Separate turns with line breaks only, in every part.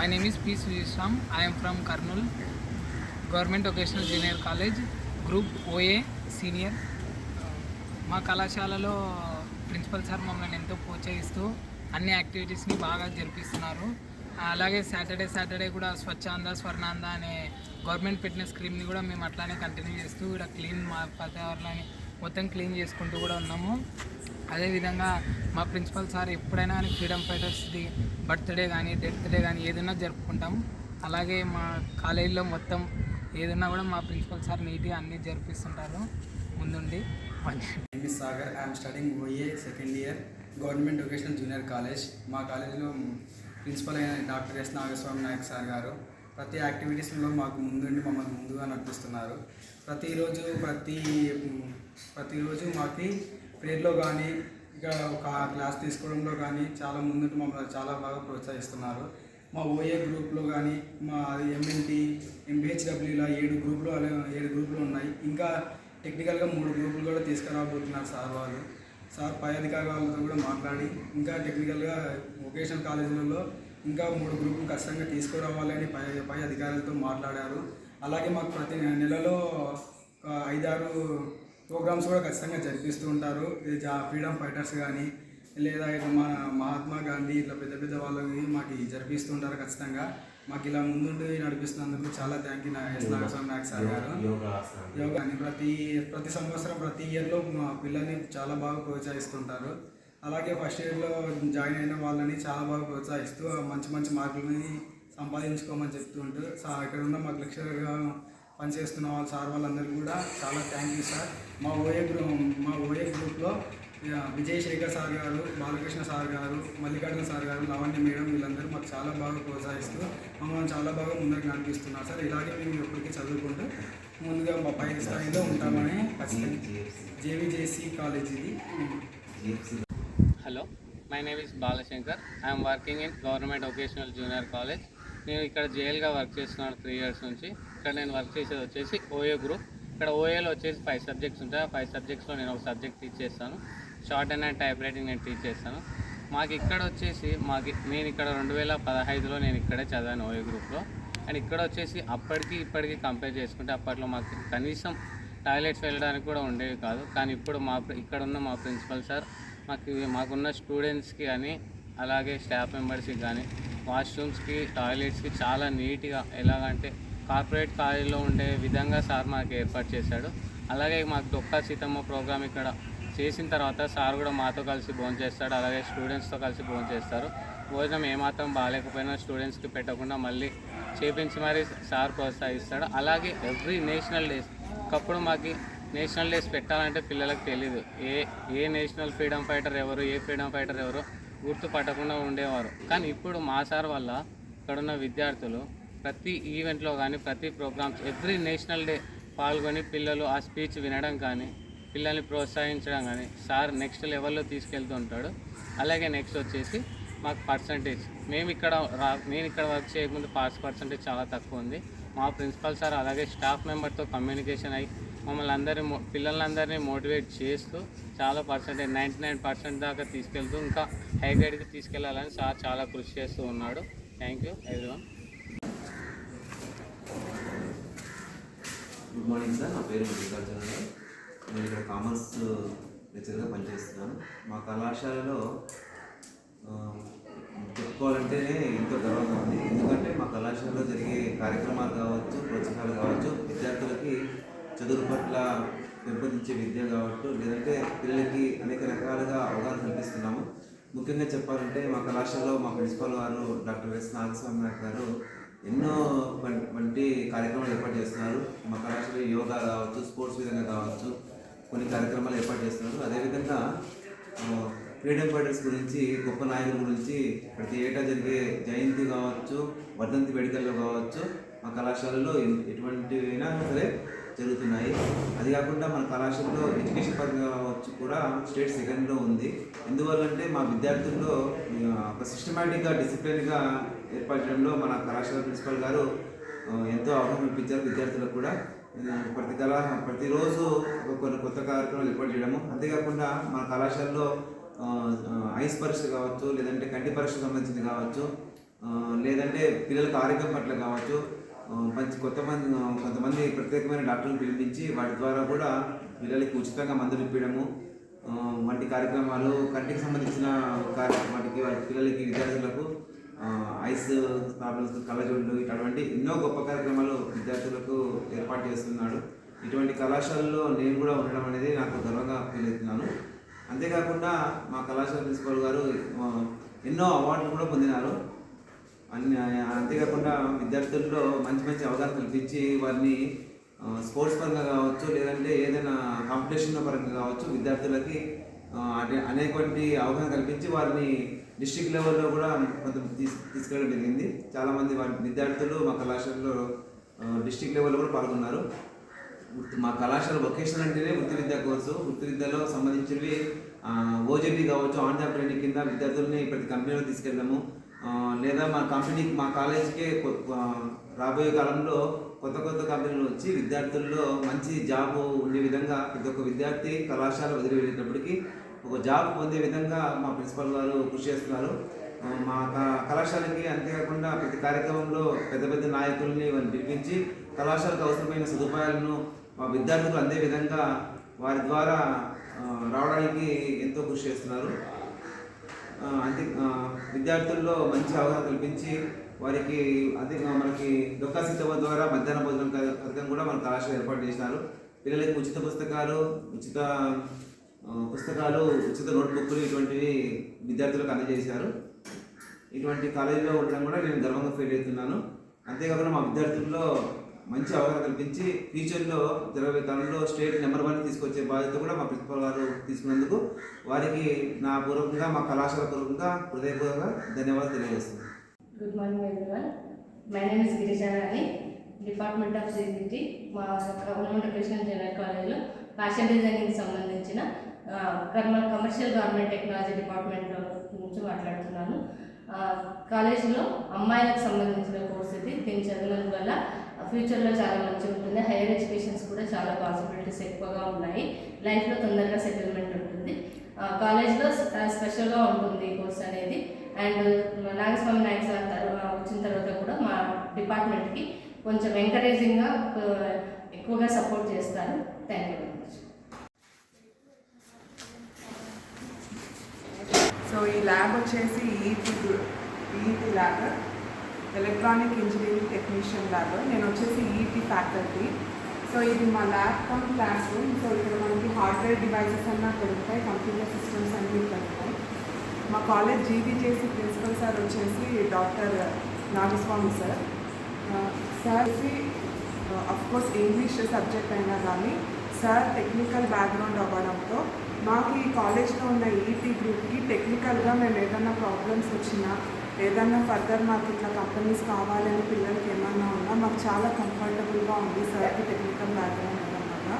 My name is P. Sujishram. I am from Karnool Government Vocational Junior College, Group OA Senior. మా కళాశాలలో principal sir మమ్మల్ని ఎంతో ప్రోత్సహిస్తూ అన్ని యాక్టివిటీస్ని బాగా జరిపిస్తున్నారు. అలాగే సాటర్డే కూడా స్వచ్ఛాంద స్వర్ణాంద అనే గవర్నమెంట్ పెట్టిన స్కీమ్ని కూడా మేము అట్లానే కంటిన్యూ చేస్తూ ఇక్కడ క్లీన్ మా పర్యావరణాన్ని మొత్తం క్లీన్ చేసుకుంటూ కూడా ఉన్నాము. అదేవిధంగా మా ప్రిన్సిపల్ సార్ ఎప్పుడైనా కానీ ఫ్రీడమ్ ఫైటర్స్ది బర్త్డే కానీ డెత్ డే కానీ ఏదైనా జరుపుకుంటాం. అలాగే మా కాలేజీలో మొత్తం ఏదైనా కూడా మా ప్రిన్సిపల్ సార్ నీట్గా అన్నీ జరిపిస్తుంటారు ముందుండి.
name is Sagar. I am studying OA second year, Government Vocational Junior College. మా కాలేజీలో ప్రిన్సిపల్ అయిన doctor S Nagaswamy Nayak sir garu ప్రతి యాక్టివిటీస్లో మాకు ముందుండి మమ్మల్ని ముందుగా నడిపిస్తున్నారు. ప్రతిరోజు మాకు ప్రేయర్లో కానీ ఇక ఒక క్లాస్ తీసుకోవడంలో కానీ చాలా ముందుండి మమ్మల్ని చాలా బాగా ప్రోత్సహిస్తున్నారు. మా ఓఏ గ్రూప్లో కానీ మా ఎంఎన్టీ ఎంబిహెచ్డబ్ల్యూలో 7 గ్రూపులు ఉన్నాయి. ఇంకా టెక్నికల్గా 3 గ్రూపులు కూడా తీసుకురాబోతున్నారు సార్ పై అధికారి వాళ్ళతో కూడా మాట్లాడి ఇంకా టెక్నికల్గా వొకేషనల్ కాలేజీలలో ఇంకా 3 గ్రూపులు ఖచ్చితంగా తీసుకురావాలని పై అధికారులతో మాట్లాడారు. అలాగే మాకు ప్రతి నెలలో 5-6 ప్రోగ్రామ్స్ కూడా ఖచ్చితంగా జరిపిస్తూ ఉంటారు. ఫ్రీడమ్ ఫైటర్స్ కానీ లేదా మా మహాత్మా గాంధీ ఇట్లా పెద్ద వాళ్ళకి మాకు జరిపిస్తుంటారు. ఖచ్చితంగా మాకు ఇలా ముందుండి నడిపిస్తున్నందుకు చాలా thank you S Nagaswamy Nayak sir garu. యోగాని ప్రతి సంవత్సరం ప్రతి ఇయర్లో మా పిల్లల్ని చాలా బాగా ప్రోత్సహిస్తుంటారు. అలాగే ఫస్ట్ ఇయర్లో జాయిన్ అయిన వాళ్ళని చాలా బాగా ప్రోత్సహిస్తూ మంచి మార్కులని సంపాదించుకోమని చెప్తుంటూ ఇక్కడ ఉన్న మాకు లెక్చరర్గా పనిచేస్తున్న సార్ వాళ్ళందరికీ కూడా చాలా థ్యాంక్ యూ సార్. మా ఓఏ గ్రూప్లో విజయ్ శేఖర్ సార్ గారు, బాలకృష్ణ సార్ గారు, మల్లికార్జున సార్ గారు, లవణ్య మేడం వీళ్ళందరూ మాకు చాలా బాగా ప్రోత్సహిస్తూ మమ్మల్ని చాలా బాగా ముందుకు నడిపిస్తున్నారు సార్. ఇలాగే మేము ఎప్పటికీ చదువుకుంటూ ముందుగా మా పై స్థాయిలో ఉంటామని ఖచ్చితంగా జేవిజేసి కాలేజ్ ఇది.
Hello, my name is Balashankar. I'm working in government vocational junior college. నేను ఇక్కడ జేఎల్గా వర్క్ చేస్తున్నాను 3 years నుంచి. ఇక్కడ నేను వర్క్ చేసేది వచ్చేసి ఓఏ గ్రూప్. ఇక్కడ ఓఏలో వచ్చేసి 5 subjects ఉంటాయి. 5 subjectsలో నేను ఒక సబ్జెక్ట్ టీచ్ చేస్తాను. షార్ట్ అండ్ టైప్ రైటింగ్ నేను టీచ్ చేస్తాను. మాకు ఇక్కడ వచ్చేసి నేను ఇక్కడ 2015లో నేను ఇక్కడే చదివాను ఓఏ గ్రూప్లో. అండ్ ఇక్కడ వచ్చేసి అప్పటికి ఇప్పటికి కంపేర్ చేసుకుంటే అప్పట్లో మాకు కనీసం టాయిలెట్స్ వెళ్ళడానికి కూడా ఉండేవి కాదు. కానీ ఇప్పుడు ఇక్కడ ఉన్న మా ప్రిన్సిపల్ సార్ మాకున్న స్టూడెంట్స్కి కానీ అలాగే స్టాఫ్ మెంబర్స్కి కానీ వాష్రూమ్స్కి టాయిలెట్స్కి చాలా నీట్గా ఎలాగంటే కార్పొరేట్ కాలేజీలో ఉండే విధంగా సార్ మాకు ఏర్పాటు చేశాడు. అలాగే మాకు డొక్కా సీతమ్మ ప్రోగ్రామ్ ఇక్కడ చేసిన తర్వాత సార్ కూడా మాతో కలిసి భోజనం చేస్తాడు. అలాగే స్టూడెంట్స్తో కలిసి భోజనం చేస్తారు. భోజనం ఏమాత్రం బాగాలేకపోయినా స్టూడెంట్స్కి పెట్టకుండా మళ్ళీ చేపించి మరీ సార్ ప్రోత్సహిస్తాడు. అలాగే ఎవ్రీ నేషనల్ డేస్ ఒకప్పుడు మాకు నేషనల్ డేస్ పెట్టాలంటే పిల్లలకు తెలియదు. ఏ నేషనల్ ఫ్రీడమ్ ఫైటర్ ఎవరు, ఏ ఫ్రీడమ్ ఫైటర్ ఎవరు గుర్తుపట్టకుండా ఉండేవారు. కానీ ఇప్పుడు మా సార్ వల్ల ఇక్కడున్న విద్యార్థులు ప్రతి ఈవెంట్లో కానీ ప్రతి ప్రోగ్రామ్స్ ఎవ్రీ నేషనల్ డే పాల్గొని పిల్లలు ఆ స్పీచ్ వినడం కానీ పిల్లల్ని ప్రోత్సహించడం కానీ సార్ నెక్స్ట్ లెవెల్లో తీసుకెళ్తూ ఉంటాడు. అలాగే నెక్స్ట్ వచ్చేసి మాకు పర్సంటేజ్ నేను ఇక్కడ వర్క్ చేయకముందు పాస్ పర్సంటేజ్ చాలా తక్కువ ఉంది. మా ప్రిన్సిపల్ సార్ అలాగే స్టాఫ్ మెంబర్తో కమ్యూనికేషన్ అయ్యి మమ్మల్ని పిల్లలందరినీ మోటివేట్ చేస్తూ చాలా పర్సంటేజ్ 99% దాకా తీసుకెళ్తూ ఇంకా హై గ్రేడ్కి తీసుకెళ్లాలని సార్ చాలా కృషి చేస్తూ ఉన్నాడు. Thank you everyone.
Good morning sir, నా పేరు మల్లికార్జున. నేను ఇక్కడ కామర్స్ లెక్చర్గా పనిచేస్తున్నాను. మా కళాశాలలో చెప్పుకోవాలంటేనే ఎంతో గర్వంగా ఉంది. ఎందుకంటే మా కళాశాలలో జరిగే కార్యక్రమాలు కావచ్చు, ప్రోత్సాహాలు కావచ్చు, విద్యార్థులకి చదువు పట్ల పెంపొందించే విద్య కావచ్చు, లేదంటే పిల్లలకి అనేక రకాలుగా అవగాహన కల్పిస్తున్నాము. ముఖ్యంగా చెప్పాలంటే మా కళాశాలలో మా ప్రిన్సిపల్ గారు డాక్టర్ ఎస్ నాగస్వామి నాయక్ గారు ఎన్నో వంటి కార్యక్రమాలు ఏర్పాటు చేస్తున్నారు. మా కళాశాలలో యోగా కావచ్చు, స్పోర్ట్స్ విధంగా కావచ్చు కొన్ని కార్యక్రమాలు ఏర్పాటు చేస్తున్నారు. అదేవిధంగా ఫ్రీడమ్ ఫైటర్స్ గురించి, గొప్ప నాయకుల గురించి ప్రతి ఏటా జరిగే జయంతి కావచ్చు, వర్ధంతి వేడుకల్లో కావచ్చు మా కళాశాలలో ఎటువంటివైనా సరే జరుగుతున్నాయి. అది కాకుండా మన కళాశాలలో ఎడ్యుకేషన్ పరంగా కావచ్చు కూడా స్టేట్ సెకండ్లో ఉంది. ఎందువల్లంటే మా విద్యార్థుల్లో ఒక సిస్టమేటిక్గా డిసిప్లిన్గా ఏర్పరచడంలో మన కళాశాల ప్రిన్సిపల్ గారు ఎంతో అవగాహన ఇప్పించారు విద్యార్థులకు కూడా. ప్రతిరోజు కొన్ని కొత్త కార్యక్రమాలు ఏర్పాటు చేయడము, అంతేకాకుండా మన కళాశాలలో ఐస్ పరీక్ష కావచ్చు, లేదంటే కంటి పరీక్షకు సంబంధించింది కావచ్చు, లేదంటే పిల్లలకు ఆరోగ్యం పట్ల కావచ్చు, కొంతమంది ప్రత్యేకమైన డాక్టర్లను పిలిపించి వాటి ద్వారా కూడా పిల్లలకి ఉచితంగా మందులు ఇప్పించడము వంటి కార్యక్రమాలు, కంటికి సంబంధించిన వాటి పిల్లలకి విద్యార్థులకు ఐస్ ప్రాబ్లమ్స్, కళ్ళజోళ్ళు ఇటువంటి ఎన్నో గొప్ప కార్యక్రమాలు విద్యార్థులకు ఏర్పాటు చేస్తున్నాడు. ఇటువంటి కళాశాలలో నేను కూడా ఉండడం అనేది నాకు గర్వంగా ఫీల్ అవుతున్నాను. అంతేకాకుండా మా కళాశాల ప్రిన్సిపల్ గారు ఎన్నో అవార్డులు కూడా పొందినారు. అంతేకాకుండా విద్యార్థుల్లో మంచి మంచి అవగాహన కల్పించి వారిని స్పోర్ట్స్ పరంగా కావచ్చు, లేదంటే ఏదైనా కాంపిటీషన్ పరంగా కావచ్చు, విద్యార్థులకి అనేటువంటి అవగాహన కల్పించి వారిని డిస్ట్రిక్ట్ లెవెల్లో కూడా కొంత తీసుకెళ్ళడం జరిగింది. చాలామంది విద్యార్థులు మా కళాశాలలో డిస్ట్రిక్ట్ లెవెల్లో కూడా పాల్గొన్నారు. మా కళాశాల వొకేషనల్ అంటేనే వృత్తి విద్యా కోర్సు. వృత్తి విద్యలో సంబంధించినవి ఓజెటీ కావచ్చు, ఆన్ జాబ్ ట్రైనింగ్ కింద విద్యార్థుల్ని ప్రతి కంపెనీలో తీసుకెళ్ళడము, లేదా మా కాలేజీకే రాబోయే కాలంలో కొత్త కంపెనీలు వచ్చి విద్యార్థుల్లో మంచి జాబ్ ఉండే విధంగా ప్రతి ఒక్క విద్యార్థి కళాశాల వదిలి వెళ్ళేటప్పటికీ ఒక జాబ్ పొందే విధంగా మా ప్రిన్సిపల్ గారు కృషి చేస్తున్నారు. మా కళాశాలకి అంతేకాకుండా ప్రతి కార్యక్రమంలో పెద్ద పెద్ద నాయకుల్ని పిలిపించి కళాశాలకు అవసరమైన సదుపాయాలను మా విద్యార్థులు అందే విధంగా వారి ద్వారా రావడానికి ఎంతో కృషి చేస్తున్నారు. విద్యార్థుల్లో మంచి అవగాహన కల్పించి వారికి మనకి డొక్కా సీతవ్వ ద్వారా మధ్యాహ్న భోజనం పథకం కూడా మన కళాశాల ఏర్పాటు చేసినారు. పిల్లలకి ఉచిత పుస్తకాలు, ఉచిత నోట్బుక్లు ఇటువంటివి విద్యార్థులకు అందజేశారు. ఇటువంటి కాలేజీలో ఉండడం కూడా నేను గర్వంగా ఫీల్ అవుతున్నాను. అంతేకాకుండా మా విద్యార్థుల్లో మంచి అవగాహన కల్పించి ఫ్యూచర్లో జరగబోయే కాలంలో స్టేట్ నెంబర్ 1 తీసుకొచ్చే బాధ్యత కూడా మా ప్రిన్సిపల్ గారు తీసుకున్నందుకు వారికి నా పూర్వకంగా, మా కళాశాల పూర్వకంగా హృదయపూర్వకంగా ధన్యవాదాలు తెలియజేస్తున్నాను.
Good morning everyone. My name is Girija Rani, department of CBT. మా గవర్నమెంట్ వొకేషనల్ జూనియర్ కాలేజ్లో ఫ్యాషన్ డిజైనింగ్కి సంబంధించిన కమర్షియల్ గవర్నమెంట్ టెక్నాలజీ డిపార్ట్మెంట్ గురించి మాట్లాడుతున్నాను. కాలేజీలో అమ్మాయిలకు సంబంధించిన కోర్స్ ఇది. దీన్ని చదవడం వల్ల ఫ్యూచర్లో చాలా మంచిగా ఉంటుంది. హైయర్ ఎడ్యుకేషన్స్ కూడా చాలా పాసిబిలిటీస్ ఎక్కువగా ఉన్నాయి. లైఫ్లో తొందరగా సెటిల్మెంట్ ఉంటుంది. కాలేజ్లో స్పెషల్గా ఉంటుంది ఈ కోర్స్ అనేది. అండ్ నాగస్వామి నాయక్ సార్ వచ్చిన తర్వాత కూడా మా డిపార్ట్మెంట్కి కొంచెం ఎంకరేజింగ్గా ఎక్కువగా సపోర్ట్ చేస్తారు. Thank you very much.
So ఈ ల్యాబ్ వచ్చేసి EET lab, electronic engineering technician lab. నేను వచ్చేసి ఈఈటీ ఫ్యాకల్టీ. సో ఇది మా lab come class room. So ఇక్కడ మనకి హార్డ్వేర్ డివైసెస్ అన్నా దొరుకుతాయి, కంప్యూటర్ సిస్టమ్స్ అన్నీ దొరుకుతాయి. మా కాలేజ్ జీబీజేసీ ప్రిన్సిపల్ సార్ వచ్చేసి doctor Nagaswamy sir. Of course English subject అయినా కానీ సార్ టెక్నికల్ బ్యాక్గ్రౌండ్ అవ్వడంతో మాకు ఈ కాలేజ్లో ఉన్న ఈఈటీ గ్రూప్కి టెక్నికల్గా మేము ఏదైనా ప్రాబ్లమ్స్ వచ్చినా, ఏదన్నా ఫర్దర్ మాకు ఇట్లా కంపెనీస్ కావాలని పిల్లలకి ఏమన్నా ఉన్నా మాకు చాలా కంఫర్టబుల్గా ఉంది సార్కి టెక్నికల్ బ్యాక్గ్రౌండ్ ఉండడం వల్ల.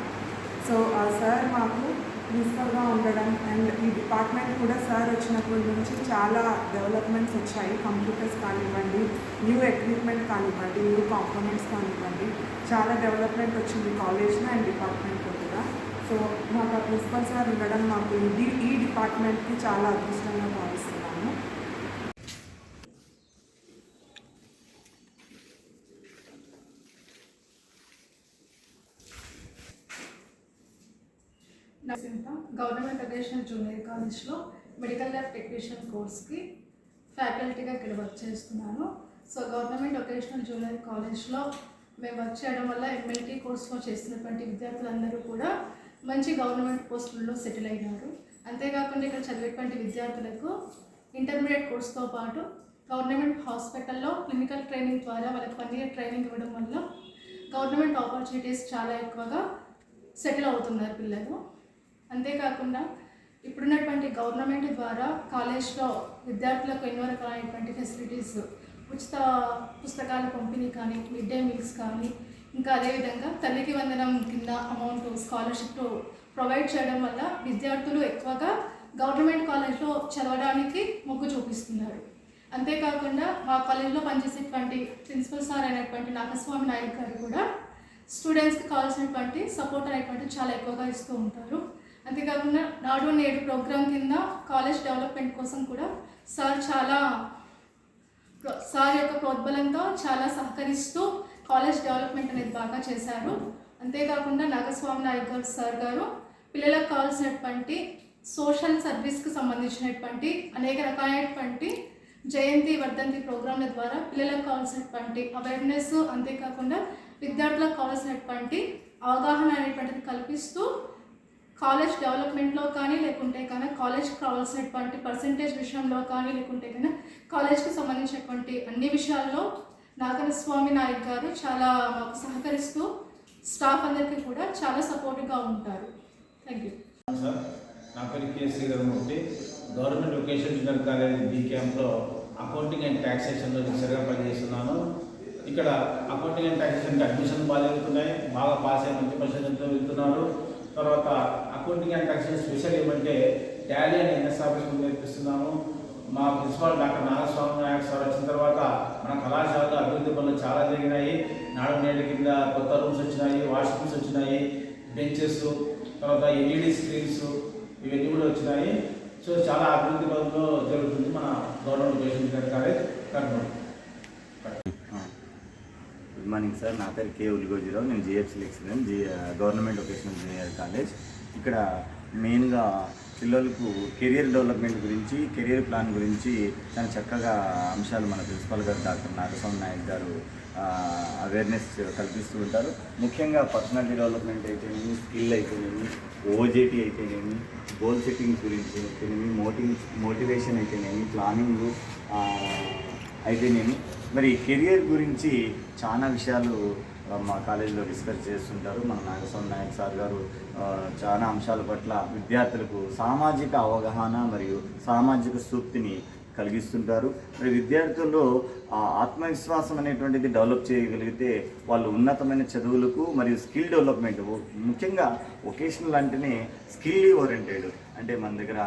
సో ఆ సార్ మాకు ప్రిన్సిపల్గా ఉండడం అండ్ ఈ డిపార్ట్మెంట్ కూడా సార్ వచ్చినప్పటి నుంచి చాలా డెవలప్మెంట్స్ వచ్చాయి. కంప్యూటర్స్ కానివ్వండి, న్యూ ఎక్విప్మెంట్ కానివ్వండి, న్యూ కాంపోనెంట్స్ కానివ్వండి, చాలా డెవలప్మెంట్ వచ్చింది కాలేజ్లో అండ్ డిపార్ట్మెంట్లో కూడా. సో మాకు ఆ ప్రిన్సిపల్ సార్ ఉండడం మాకు ఈ డిపార్ట్మెంట్కి చాలా అదృష్టంగా భావిస్తున్నాము.
గవర్నమెంట్ వొకేషనల్ జూనియర్ కాలేజ్లో మెడికల్ ల్యాబ్ టెక్నీషియన్ కోర్స్కి ఫ్యాకల్టీగా ఇక్కడ వర్క్ చేస్తున్నాను. సో గవర్నమెంట్ వొకేషనల్ జూనియర్ కాలేజ్లో మేము వర్క్ చేయడం వల్ల ఎంఎల్టీ కోర్స్లో చేస్తున్నటువంటి విద్యార్థులందరూ కూడా మంచి గవర్నమెంట్ పోస్టుల్లో సెటిల్ అయినారు. అంతేకాకుండా ఇక్కడ చదివేటువంటి విద్యార్థులకు ఇంటర్మీడియట్ కోర్సుతో పాటు గవర్నమెంట్ హాస్పిటల్లో క్లినికల్ ట్రైనింగ్ ద్వారా వాళ్ళకి 1 year ట్రైనింగ్ ఇవ్వడం వల్ల గవర్నమెంట్ ఆపర్చునిటీస్ చాలా ఎక్కువగా సెటిల్ అవుతున్నారు పిల్లలు. అంతేకాకుండా ఇప్పుడున్నటువంటి గవర్నమెంట్ ద్వారా కాలేజ్లో విద్యార్థులకు ఎన్నో రకాలైనటువంటి ఫెసిలిటీస్, ఉచిత పుస్తకాల పంపిణీ కానీ, మిడ్ డే మీల్స్ కానీ, ఇంకా అదేవిధంగా తల్లికి వందనం కింద అమౌంట్ స్కాలర్షిప్ ప్రొవైడ్ చేయడం వల్ల విద్యార్థులు ఎక్కువగా గవర్నమెంట్ కాలేజ్లో చదవడానికి మొగ్గు చూపిస్తున్నారు. అంతేకాకుండా మా కాలేజ్లో పనిచేసేటువంటి ప్రిన్సిపల్ సార్ అయినటువంటి నాగస్వామి నాయక్ గారు కూడా స్టూడెంట్స్కి కావాల్సినటువంటి సపోర్ట్ అనేటువంటి చాలా ఎక్కువగా ఇస్తూ ఉంటారు. అంతేకాకుండా నాడు నేడు ప్రోగ్రాం కింద కాలేజ్ డెవలప్మెంట్ కోసం కూడా సార్ చాలా సార్ యొక్క ప్రోద్బలంతో చాలా సహకరిస్తూ కాలేజ్ డెవలప్మెంట్ అనేది బాగా చేశారు. అంతేకాకుండా నాగస్వామి నాయక్ గారు సార్ గారు పిల్లలకు కావాల్సినటువంటి సోషల్ సర్వీస్కి సంబంధించినటువంటి అనేక రకాలైనటువంటి జయంతి వర్ధంతి ప్రోగ్రాంల ద్వారా పిల్లలకు కావాల్సినటువంటి అవేర్నెస్, అంతేకాకుండా విద్యార్థులకు కావాల్సినటువంటి అవగాహన అనేటువంటిది కల్పిస్తూ కాలేజ్ డెవలప్మెంట్లో కానీ లేకుంటే కానీ కాలేజ్కి కావాల్సినటువంటి పర్సంటేజ్ విషయంలో కానీ లేకుంటే కానీ కాలేజ్కి సంబంధించినటువంటి అన్ని విషయాల్లో నాగస్వామి నాయక్ గారు చాలా మాకు సహకరిస్తూ స్టాఫ్ అందరికీ కూడా చాలా సపోర్టివ్గా ఉంటారు. Thank you
sir. నా పేరు K Sridharamurthy. Government vocational junior college B క్యాంప్లో అకౌంటింగ్ అండ్ ట్యాక్సేషన్లో లెక్చర్గా పనిచేస్తున్నాను. ఇక్కడ అకౌంటింగ్ అండ్ ట్యాక్సేషన్కి అడ్మిషన్ బాగా జరుగుతున్నాయి. బాగా పాస్ అయ్యి మంచి పర్సెంటేజ్తో వెళ్తున్నారు. తర్వాత అకౌంటింగ్ అండ్ ట్యాక్సేషన్ స్పెషల్ ఏమంటే టాలీ అండ్ ఎన్ఎస్ ఆఫీస్ నేర్పిస్తున్నాము. మా principal doctor Nagaswamy Nayak sir వచ్చిన తర్వాత మన కళాశాలలో అభివృద్ధి పనులు చాలా జరిగినాయి. నాడు నేడు కింద కొత్త రూమ్స్ వచ్చినాయి, వాష్రూమ్స్ వచ్చినాయి, బెంచెస్, తర్వాత ఎల్ఈడి స్క్రీన్స్ ఇవన్నీ కూడా వచ్చినాయి. సో చాలా అభివృద్ధి పనులు జరుగుతుంది మన government vocational college Kurnool.
Good morning sir. నా పేరు కే ఉల్గోజీరావు. నేను GFC lecturer government vocational junior college. ఇక్కడ మెయిన్గా పిల్లలకు కెరియర్ డెవలప్మెంట్ గురించి, కెరియర్ ప్లాన్ గురించి చాలా చక్కగా అంశాలు మన ప్రిన్సిపల్ గారు డాక్టర్ నాగస్వామి నాయక్ గారు అవేర్నెస్ కల్పిస్తూ ఉంటారు. ముఖ్యంగా పర్సనాలిటీ డెవలప్మెంట్ అయితేనేమి, స్కిల్ అయితేనేమి, ఓజేటీ అయితేనేమి, గోల్ సెట్టింగ్స్ గురించి అయితేనేమి, మోటివేషన్ అయితేనేమి, ప్లానింగ్ అయితేనేమి, మరి కెరియర్ గురించి చాలా విషయాలు మా కాలేజీలో డిస్కస్ చేస్తుంటారు. మన నాగస్వామి నాయక్ సార్ గారు చాలా అంశాల పట్ల విద్యార్థులకు సామాజిక అవగాహన మరియు సామాజిక స్ఫూర్తిని కలిగిస్తుంటారు. మరి విద్యార్థుల్లో ఆత్మవిశ్వాసం అనేటువంటిది డెవలప్ చేయగలిగితే వాళ్ళు ఉన్నతమైన చదువులకు మరియు స్కిల్ డెవలప్మెంట్, ముఖ్యంగా వొకేషనల్ అంటేనే స్కిల్ ఓరియంటెడ్, అంటే మన దగ్గర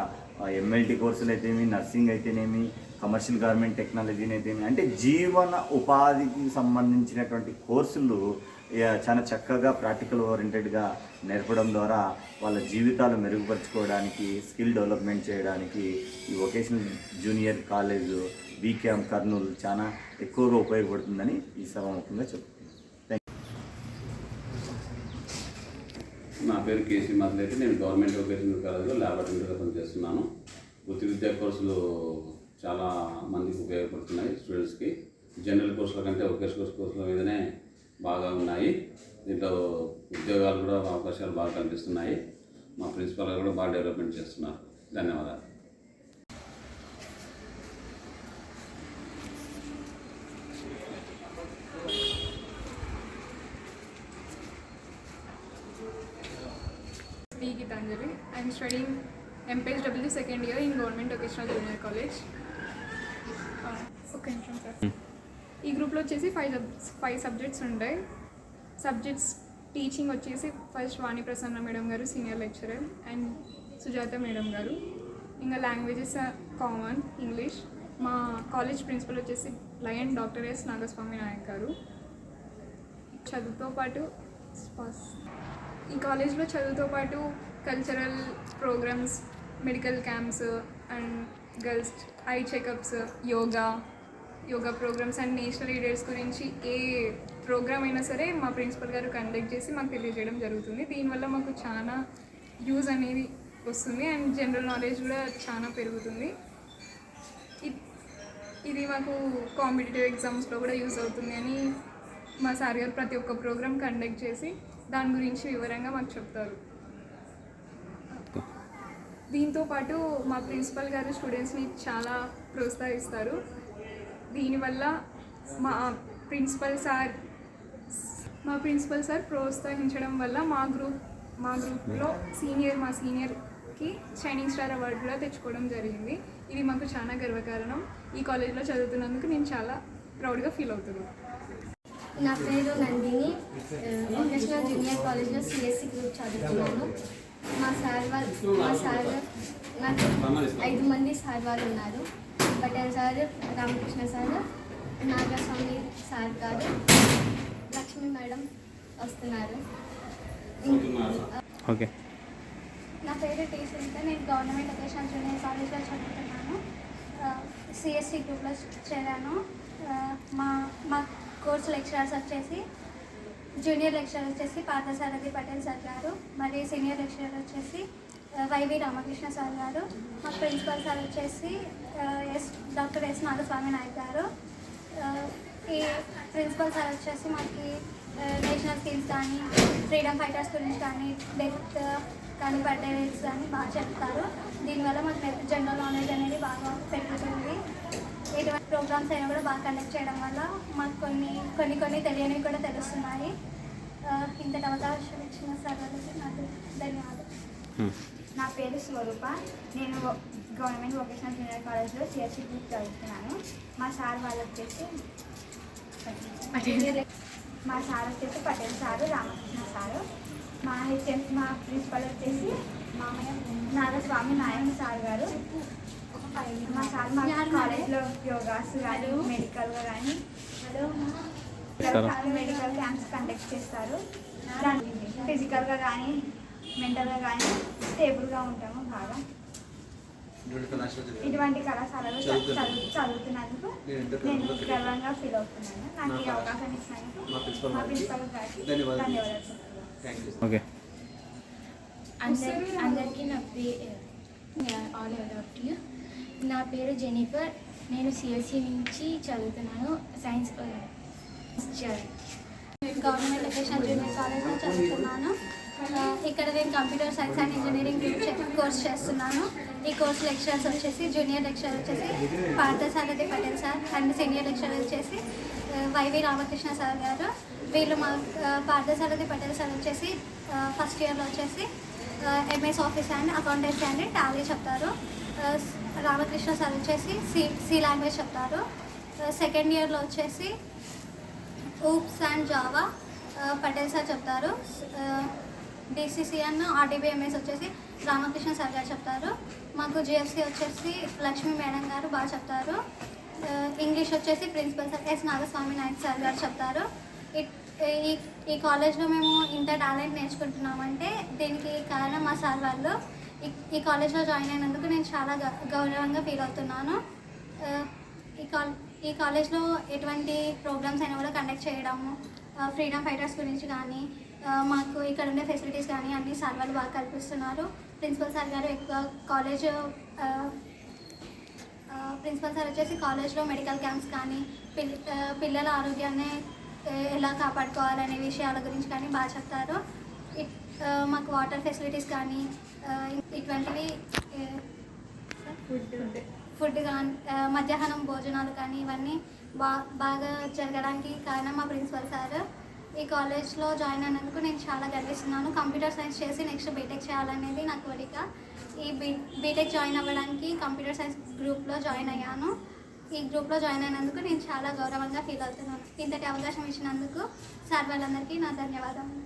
ఎంఎల్టీ కోర్సులు అయితేనేమి, నర్సింగ్ అయితేనేమి, కమర్షియల్ గార్మెంట్ టెక్నాలజీని అయితేనేమి, అంటే జీవన ఉపాధికి సంబంధించినటువంటి కోర్సులు చాలా చక్కగా ప్రాక్టికల్ ఓరియంటెడ్గా నేర్పడం ద్వారా వాళ్ళ జీవితాలు మెరుగుపరుచుకోవడానికి, స్కిల్ డెవలప్మెంట్ చేయడానికి ఈ vocational junior college be camp Kurnool చాలా ఎక్కువగా ఉపయోగపడుతుందని ఈ సభాముఖంగా చెప్తున్నాను.
నా పేరు కేసీ మాధులైతే. నేను గవర్నమెంట్ వొకేషనల్ కాలేజ్లో ల్యాబ్ అటెండర్గా పనిచేస్తున్నాను. వృత్తి విద్యా కోర్సులు చాలా మందికి ఉపయోగపడుతున్నాయి. స్టూడెంట్స్కి జనరల్ కోర్సుల కంటే వొకేషనల్ కోర్సుల మీదనే బాగా ఉన్నాయి. దీంట్లో ఉద్యోగాలు కూడా అవకాశాలు బాగా కనిపిస్తున్నాయి. మా ప్రిన్సిపల్ గారు కూడా బాగా డెవలప్మెంట్ చేస్తున్నారు. ధన్యవాదాలు.
B. Gitanjali. I am studying MPHW second year in Government Vocational Junior College. Okay, sir. ఈ గ్రూప్లో వచ్చేసి ఫైవ్ సబ్జెక్ట్స్ ఉంటాయి. సబ్జెక్ట్స్ టీచింగ్ వచ్చేసి first Vani Prasanna madam garu senior lecturer and Sujatha madam garu. ఇంకా లాంగ్వేజెస్ కామన్ ఇంగ్లీష్. మా కాలేజ్ ప్రిన్సిపల్ వచ్చేసి lion doctor S Nagaswamy Nayak garu. చదువుతో పాటు ఈ కాలేజ్లో చదువుతో పాటు cultural programmes, medical camps and girls eye checkups, yoga programmes and national leaders గురించి ఏ ప్రోగ్రామ్ అయినా సరే మా ప్రిన్సిపల్ గారు కండక్ట్ చేసి మాకు తెలియజేయడం జరుగుతుంది. దీనివల్ల మాకు చాలా యూజ్ అనేది వస్తుంది అండ్ జనరల్ నాలెడ్జ్ కూడా చాలా పెరుగుతుంది. ఇది మాకు కాంపిటేటివ్ ఎగ్జామ్స్లో కూడా యూజ్ అవుతుంది అని మా సార్ గారు ప్రతి ఒక్క ప్రోగ్రామ్ కండక్ట్ చేసి దాని గురించి వివరంగా మాకు చెప్తారు. దీంతోపాటు మా ప్రిన్సిపల్ గారు స్టూడెంట్స్ని చాలా ప్రోత్సహిస్తారు. దీనివల్ల మా ప్రిన్సిపల్ సార్ ప్రోత్సహించడం వల్ల మా గ్రూప్లో మా సీనియర్కి షైనింగ్ స్టార్ అవార్డు కూడా తెచ్చుకోవడం జరిగింది. ఇది మాకు చాలా గర్వకారణం. ఈ కాలేజ్లో చదువుతున్నందుకు నేను చాలా ప్రౌడ్గా ఫీల్ అవుతున్నాను.
నా పేరు నందిని. వొకేషనల్ జూనియర్ కాలేజ్లో సిఎస్సి గ్రూప్ చదువుతున్నాను. మా సార్ నాకు 5 మంది సార్ వాళ్ళు ఉన్నారు. Patel sir, Ramakrishna sir, Nagaswamy sir గారు, లక్ష్మీ మేడం వస్తున్నారు.
ఓకే.
నా పేరు టీ సునీత. నేను గవర్నమెంట్ వొకేషనల్ జూనియర్ కాలేజ్లో చదువుతున్నాను.
సిఎస్సి గ్రూప్లో చేరాను. మా మా కోర్స్ లెక్చరర్స్ వచ్చేసి జూనియర్ లెక్చరర్ వచ్చేసి పార్థసారథి పటేల్ సార్ గారు, మరియు సీనియర్ లెక్చరర్ వచ్చేసి వైవి రామకృష్ణ సార్ గారు. మా ప్రిన్సిపల్ సార్ వచ్చేసి డాక్టర్ ఎస్ నాగస్వామి నాయక్ గారు. ఈ ప్రిన్సిపల్ సార్ వచ్చేసి మాకు నేషనల్ స్కీమ్స్ కానీ, ఫ్రీడమ్ ఫైటర్స్ గురించి కానీ, డెత్ కానీ, బర్త్డే రేట్స్ కానీ బాగా చెప్తారు. దీనివల్ల మాకు జనరల్ నాలెడ్జ్ అనేది బాగా పెరుగుతుంది. ఎటువంటి ప్రోగ్రామ్స్ అయినా కూడా బాగా కండక్ట్ చేయడం వల్ల మాకు కొన్ని తెలియనివి కూడా తెలుస్తున్నాయి. ఇంతటి అవకాశం ఇచ్చిన సార్ నాకు ధన్యవాదాలు.
నా పేరు స్వరూప. నేను గవర్నమెంట్ వొకేషనల్ జూనియర్ కాలేజ్లో సిఎస్సి గ్రూప్ చదువుతున్నాను. మా సార్ వచ్చేసి పటేల్ సారు, రామకృష్ణ సారు. మా ప్రిన్సిపల్ వచ్చేసి నాగస్వామి నాయక్ సార్ గారు. మా సార్ మా కాలేజ్లో యోగాస్ కానీ, మెడికల్గా కానీ మెడికల్ క్యాంప్స్ కండక్ట్ చేస్తారు. ఫిజికల్గా కానీ, మెంటల్గా కానీ స్టేబుల్గా ఉంటాము బాగా. ఇటువంటి కళాశాలలో చదువుతున్నందుకు నేను గర్వంగా ఫీల్ అవుతున్నాను. నాకు ఈ అవకాశం ఇచ్చినందుకు మా ప్రిన్సిపల్ గారికి ధన్యవాదాలు.
ఓకే,
అందరికీ నా పేరు జెనిఫర్. నేను సిఎస్సి నుంచి చదువుతున్నాను. సైన్స్ గవర్నమెంట్ వొకేషనల్ జూనియర్ కాలేజ్లో చదువుతున్నాను. ఇక్కడ నేను computer science and engineering course చేస్తున్నాను. ఈ కోర్స్ లెక్చరర్స్ వచ్చేసి జూనియర్ లెక్చరర్ వచ్చేసి Parthasarathi Patel sir and senior lecturer వచ్చేసి వైవి రామకృష్ణ సార్ గారు. వీళ్ళు మా పార్థసారథి పటేల్ సార్ వచ్చేసి ఫస్ట్ ఇయర్లో వచ్చేసి MS office and accountancy and Tally చెప్తారు. రామకృష్ణ సార్ వచ్చేసి సి లాంగ్వేజ్ చెప్తారు. సెకండ్ ఇయర్లో వచ్చేసి oops and Java Patel sir చెప్తారు. డిసిసిఎన్ ఆర్టీబీఎంఎస్ వచ్చేసి రామకృష్ణ సార్ గారు చెప్తారు. మాకు జిఎఫ్సి వచ్చేసి లక్ష్మీ మేడం గారు బాగా చెప్తారు. ఇంగ్లీష్ వచ్చేసి principal sir S Nagaswamy Nayak sir garu చెప్తారు. ఈ కాలేజ్లో మేము ఇంత టాలెంట్ నేర్చుకుంటున్నామంటే దీనికి కారణం మా సార్ వాళ్ళు. ఈ కాలేజ్లో జాయిన్ అయినందుకు నేను చాలా గౌరవంగా ఫీల్ అవుతున్నాను. ఈ కాలేజ్లో ఎటువంటి ప్రోగ్రామ్స్ అయినా కూడా కండక్ట్ చేయడము, ఫ్రీడమ్ ఫైటర్స్ గురించి కానీ, మాకు ఇక్కడ ఉండే ఫెసిలిటీస్ కానీ అన్ని సార్ వాళ్ళు బాగా కల్పిస్తున్నారు. ప్రిన్సిపల్ సార్ గారు ఎక్కువ ప్రిన్సిపల్ సార్ వచ్చేసి కాలేజ్లో మెడికల్ క్యాంప్స్ కానీ, పిల్లల ఆరోగ్యాన్ని ఎలా కాపాడుకోవాలనే విషయాల గురించి కానీ బాగా చెప్తారు. మాకు వాటర్ ఫెసిలిటీస్ కానీ ఇటువంటివి, ఫుడ్ కానీ, మధ్యాహ్నం భోజనాలు కానీ ఇవన్నీ బాగా జరగడానికి కారణం మా ప్రిన్సిపల్ సార్. ఈ కాలేజ్లో జాయిన్ అయినందుకు నేను చాలా గర్విస్తున్నాను. కంప్యూటర్ సైన్స్ చేసి నెక్స్ట్ బీటెక్ చేయాలనేది నా కోరిక. ఈ బీటెక్ జాయిన్ అవ్వడానికి కంప్యూటర్ సైన్స్ గ్రూప్లో జాయిన్ అయ్యాను. ఈ గ్రూప్లో జాయిన్ అయినందుకు నేను చాలా గౌరవంగా ఫీల్ అవుతున్నాను. ఇంతటి అవకాశం ఇచ్చినందుకు సార్ వాళ్ళందరికీ నా ధన్యవాదాలు.